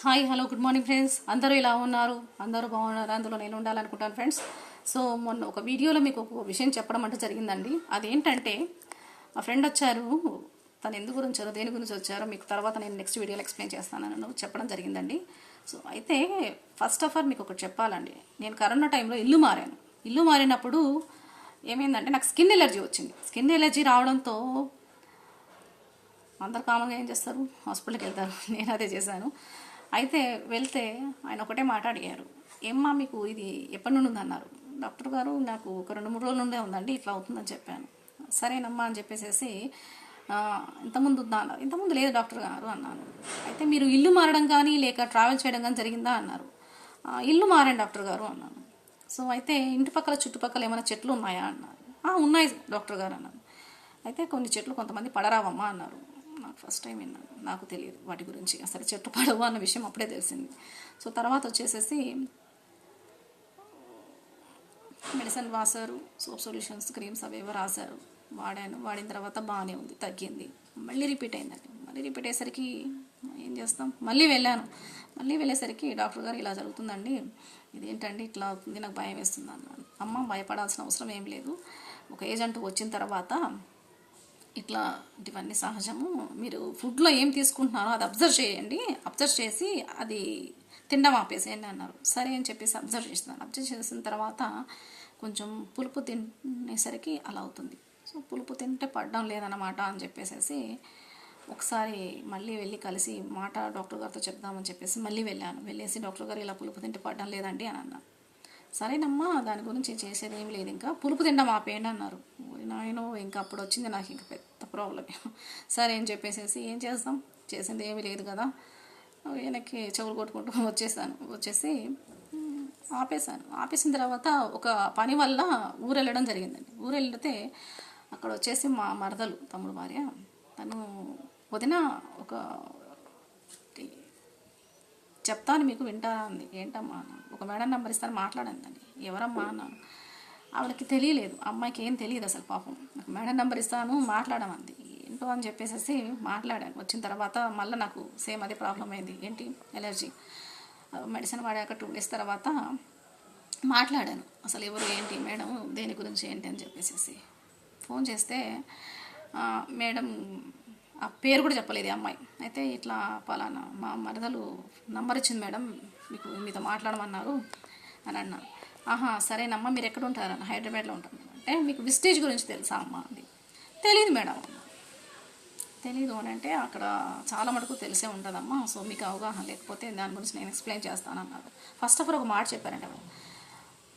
Hi hello good morning friends. అందరూ ఇలా ఉన్నారు, అందరూ బాగున్నారు, అందులో నేను ఉండాలనుకుంటాను ఫ్రెండ్స్. సో మొన్న ఒక వీడియోలో మీకు ఒక విషయం చెప్పడం అంటూ జరిగిందండి. అదేంటంటే మా ఫ్రెండ్ వచ్చారు, తను ఎందుకు గురించి వచ్చారో దేని గురించి వచ్చారో మీకు తర్వాత నేను నెక్స్ట్ వీడియోలో ఎక్స్ప్లెయిన్ చేస్తానని చెప్పడం జరిగిందండి. సో అయితే ఫస్ట్ ఆఫ్ ఆల్ మీకు ఒకటి చెప్పాలండి. నేను కరోనా టైంలో ఇల్లు మారినప్పుడు ఏమైందంటే నాకు స్కిన్ ఎలర్జీ వచ్చింది. స్కిన్ ఎలర్జీ రావడంతో అందరు కామన్గా ఏం చేస్తారు, హాస్పిటల్కి వెళ్తారు. నేను అదే చేశాను. అయితే వెళ్తే ఆయన ఒకటే మాట అడిగారు, ఏమ్మా మీకు ఇది ఎప్పటి నుండి ఉందన్నారు. డాక్టర్ గారు నాకు ఒక 2-3 రోజుల నుండే ఉందండి, ఇట్లా అవుతుందని చెప్పాను. సరేనమ్మా అని చెప్పేసి ఇంతకుముందు ఉందా అన్నారు. ఇంతకుముందు లేదు డాక్టర్ గారు అన్నాను. అయితే మీరు ఇల్లు మారడం కానీ లేక ట్రావెల్ చేయడం కానీ జరిగిందా అన్నారు. ఇల్లు మారాను డాక్టర్ గారు అన్నాను. సో అయితే ఇంటి పక్కల చుట్టుపక్కల ఏమైనా చెట్లు ఉన్నాయా అన్నారు. ఉన్నాయి డాక్టర్ గారు అన్నాను. అయితే కొన్ని చెట్లు కొంతమంది పడరావమ్మా అన్నారు. నాకు ఫస్ట్ టైం విన్నాను, నాకు తెలియదు వాటి గురించి. అసలు చెట్టు పడవు అన్న విషయం అప్పుడే తెలిసింది. సో తర్వాత వచ్చేసేసి మెడిసిన్ రాశారు, సోప్ సొల్యూషన్స్ క్రీమ్స్ అవేవో రాశారు. వాడిన తర్వాత బాగానే ఉంది, తగ్గింది. మళ్ళీ రిపీట్ అయిందండి. మళ్ళీ రిపీట్ అయ్యేసరికి ఏం చేస్తాం, మళ్ళీ వెళ్ళేసరికి డాక్టర్ గారు ఇలా జరుగుతుందండి, ఇదేంటండి ఇట్లా అవుతుంది, నాకు భయం వేస్తుంది అన్నాను. అమ్మ భయపడాల్సిన అవసరం ఏం లేదు, ఒక ఏజ్ అంటూ వచ్చిన తర్వాత ఇట్లాంటివన్నీ సహజము. మీరు ఫుడ్లో ఏం తీసుకుంటున్నారో అది అబ్జర్వ్ చేయండి, అబ్జర్వ్ చేసి అది తినడం ఆపేసేయండి అన్నారు. సరే అని చెప్పేసి అబ్జర్వ్ చేసిన తర్వాత కొంచెం పులుపు తినేసరికి అలా అవుతుంది. సో పులుపు తింటే పడడం లేదన్నమాట అని చెప్పేసి ఒకసారి మళ్ళీ వెళ్ళి కలిసి డాక్టర్ గారితో చెప్దామని చెప్పేసి మళ్ళీ వెళ్ళేసి డాక్టర్ గారు ఇలా పులుపు తింటే పడడం లేదండి అని అన్నారు. సరేనమ్మా దాని గురించి చేసేది ఏం లేదు, ఇంకా పులుపు తినడం ఆపేయండి అన్నారు. నాయనో ఇంకా అప్పుడు వచ్చింది నాకు ఇంకా పెద్ద ప్రాబ్లం. సరే అని చెప్పేసి ఏం చేస్తాం, చేసింది ఏమీ లేదు కదా, వెనక్కి చెవులు కొట్టుకుంటూ వచ్చేసి ఆపేసిన తర్వాత ఒక పని వల్ల ఊరు వెళ్ళడం జరిగిందండి. ఊరు వెళ్తే అక్కడ వచ్చేసి మా మరదలు తమ్ముడు భార్య, తను వదిన ఒక చెప్తాను మీకు వింటారా అంది. ఏంటమ్మా అన్నాను. ఒక మేడం నెంబర్ ఇస్తాను మాట్లాడండి. ఎవరమ్మా అన్నాను. ఆవిడకి తెలియలేదు, అమ్మాయికి ఏం తెలియదు అసలు పాపం. నాకు మేడం నెంబర్ ఇస్తాను మాట్లాడమంది. ఏంటో అని చెప్పేసి మాట్లాడాను. వచ్చిన తర్వాత మళ్ళీ నాకు సేమ్ అదే ప్రాబ్లం అయింది, ఏంటి ఎలర్జీ. మెడిసిన్ వాడాక 2 days తర్వాత మాట్లాడాను. అసలు ఎవరు ఏంటి మేడం దేని గురించి ఏంటి అని చెప్పేసి ఫోన్ చేస్తే మేడం ఆ పేరు కూడా చెప్పలేదు ఈ అమ్మాయి. అయితే ఇట్లా పలానా మా మరదలు నంబర్ ఇచ్చింది మేడం, మీతో మాట్లాడమన్నారు అని అన్నాను. సరేనమ్మా మీరు ఎక్కడ ఉంటారని. హైదరాబాద్లో ఉంటాను. అంటే మీకు విస్టేజ్ గురించి తెలుసా అమ్మ అంది. తెలియదు మేడం. తెలీదు అని అంటే అక్కడ చాలా మటుకు తెలిసే ఉంటుందమ్మా, సో మీకు అవగాహన లేకపోతే దాని గురించి నేను ఎక్స్ప్లెయిన్ చేస్తానన్నారు. ఫస్ట్ ఆఫ్ ఆల్ ఒక మాట చెప్పారంటే,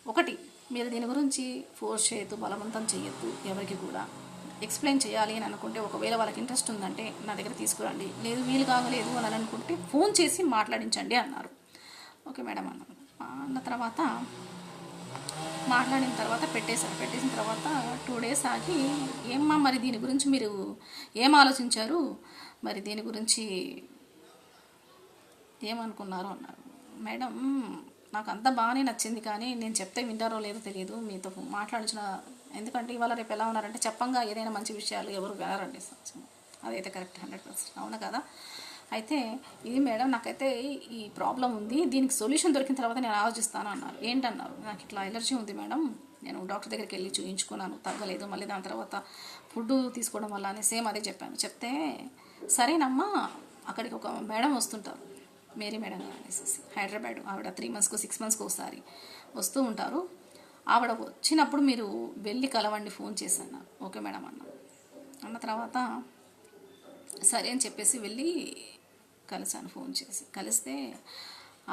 ఒకటి మీరు దీని గురించి ఫోర్స్ చేయొద్దు, బలవంతం చేయొద్దు, ఎవరికి కూడా ఎక్స్ప్లెయిన్ చేయాలి అని అనుకుంటే ఒకవేళ వాళ్ళకి ఇంట్రెస్ట్ ఉందంటే నా దగ్గర తీసుకురండి, లేదు వీలు కాగలేదు అని అనుకుంటే ఫోన్ చేసి మాట్లాడించండి అన్నారు. ఓకే మేడం అన్నాను. అన్న తర్వాత మాట్లాడిన తర్వాత పెట్టేసిన తర్వాత 2 days ఆగి, ఏమ్మా మరి దీని గురించి మీరు ఏం ఆలోచించారు, మరి దీని గురించి ఏమనుకున్నారు అన్నారు. మేడం నాకు అంతా బాగానే నచ్చింది, కానీ నేను చెప్తే వింటారో లేదో తెలియదు, మీతో మాట్లాడించిన, ఎందుకంటే ఇవాళ రేపు ఎలా ఉన్నారంటే చెప్పంగా ఏదైనా మంచి విషయాలు ఎవరు వినరండి. అదైతే కరెక్ట్ 100%, అవును కదా. అయితే ఇది మేడం నాకైతే ఈ ప్రాబ్లం ఉంది, దీనికి సొల్యూషన్ దొరికిన తర్వాత నేను ఆలోచిస్తాను అన్నారు. ఏంటన్నారు, నాకు ఇట్లా ఎలర్జీ ఉంది మేడం, నేను డాక్టర్ దగ్గరికి వెళ్ళి చూయించుకున్నాను, తగ్గలేదు, మళ్ళీ దాని తర్వాత ఫుడ్ తీసుకోవడం వల్ల అని సేమ్ అదే చెప్పాను. చెప్తే సరేనమ్మా అక్కడికి ఒక మేడం వస్తుంటారు, మేరీ మేడం అనేసి, హైదరాబాద్. ఆవిడ 3 monthsకు 6 monthsకు ఒకసారి వస్తూ ఉంటారు. ఆవిడ వచ్చినప్పుడు మీరు వెళ్ళి కలవండి, ఫోన్ చేశాను. ఓకే మేడం అన్న తర్వాత సరే అని చెప్పేసి వెళ్ళి కలిసాను. ఫోన్ చేసి కలిస్తే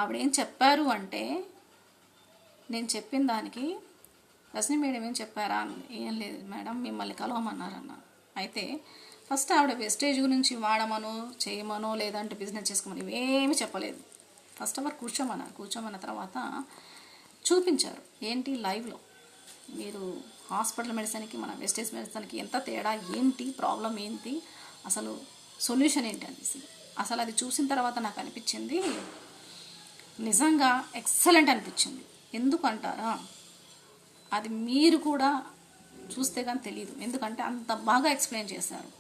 ఆవిడేం చెప్పారు అంటే, నేను చెప్పిన దానికి రజనీ మేడం ఏం చెప్పారా, ఏం లేదు మేడం మిమ్మల్ని కలవమన్నారన్న. అయితే ఫస్ట్ ఆవిడ వెస్టేజ్ గురించి వాడమనో చేయమనో లేదంటే బిజినెస్ చేసుకోమని ఇవేమీ చెప్పలేదు. ఫస్ట్ ఆఫ్ ఆల్ కూర్చోమన్న తర్వాత చూపించారు, ఏంటి లైవ్లో మీరు హాస్పిటల్ మెడిసిన్కి మన వెస్టేజ్ మెడిసిన్కి ఎంత తేడా, ఏంటి ప్రాబ్లం, ఏంటి అసలు సొల్యూషన్ ఏంటి అనేసి. అసలు అది చూసిన తర్వాత నాకు అనిపించింది నిజంగా ఎక్సలెంట్ అనిపించింది. ఎందుకు అంటారా, అది మీరు కూడా చూస్తే కానీ తెలియదు, ఎందుకంటే అంత బాగా ఎక్స్ప్లెయిన్ చేశారు.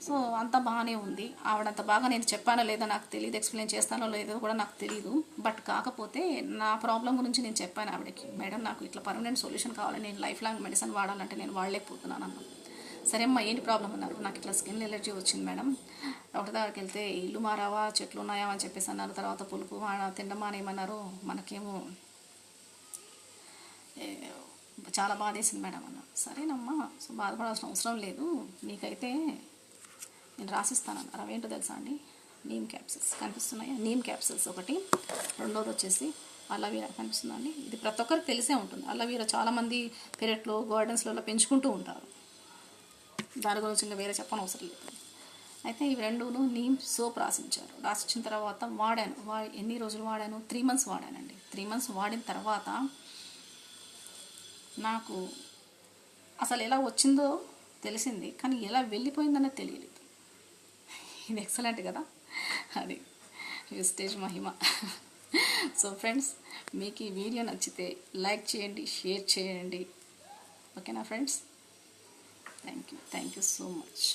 సో అంత బాగానే ఉంది. ఆవిడంత బాగా నేను చెప్పానో లేదో నాకు తెలియదు, ఎక్స్ప్లెయిన్ చేస్తానో లేదో కూడా నాకు తెలియదు. బట్ కాకపోతే నా ప్రాబ్లం గురించి నేను చెప్పాను ఆవిడకి, మేడం నాకు ఇట్లా పర్మనెంట్ సొల్యూషన్ కావాలి, నేను లైఫ్ లాంగ్ మెడిసిన్ వాడాలంటే నేను వాడలేకపోతున్నాను అన్న. సరే అమ్మా ఏంటి ప్రాబ్లం అన్నారు. నాకు ఇట్లా స్కిన్ ఎలర్జీ వచ్చింది మేడం, డాక్టర్ దగ్గరికి వెళ్తే ఇల్లు మారావా చెట్లు ఉన్నాయా అని చెప్పేసి అన్నారు. తర్వాత పులుపు తినడం మానేమన్నారు. మనకేమో చాలా బాధేసింది మేడం అన్న. సరేనమ్మా, సో బాధపడాల్సిన అవసరం లేదు, నీకైతే నేను రాసిస్తానన్నారు. అవేంటో తెలుసా అండి, నీమ్ క్యాప్సిల్స్ కనిపిస్తున్నాయా, నీమ్ క్యాప్సిల్స్ ఒకటి, రెండోది వచ్చేసి అల్లవీరా కనిపిస్తుందండి. ఇది ప్రతి ఒక్కరికి తెలిసే ఉంటుంది. అల్లవీరా చాలామంది పెరట్లో గార్డెన్స్లలో పెంచుకుంటూ ఉంటారు, దాని గురించి ఇంకా వేరే చెప్పని అవసరం లేదు. అయితే ఇవి రెండును నీమ్ సోప్ రాసించారు. రాసిచ్చిన తర్వాత వాడాను. ఎన్ని రోజులు వాడాను, 3 months వాడానండి. 3 months వాడిన తర్వాత నాకు అసలు ఎలా వచ్చిందో తెలిసింది, కానీ ఎలా వెళ్ళిపోయిందన్నది తెలియలేదు. ఇది ఎక్సలెంట్ కదా, అది విస్టేజ్ మహిమ. సో ఫ్రెండ్స్, మీకు ఈ వీడియో నచ్చితే లైక్ చేయండి, షేర్ చేయండి. ఓకేనా friends, thank you so much.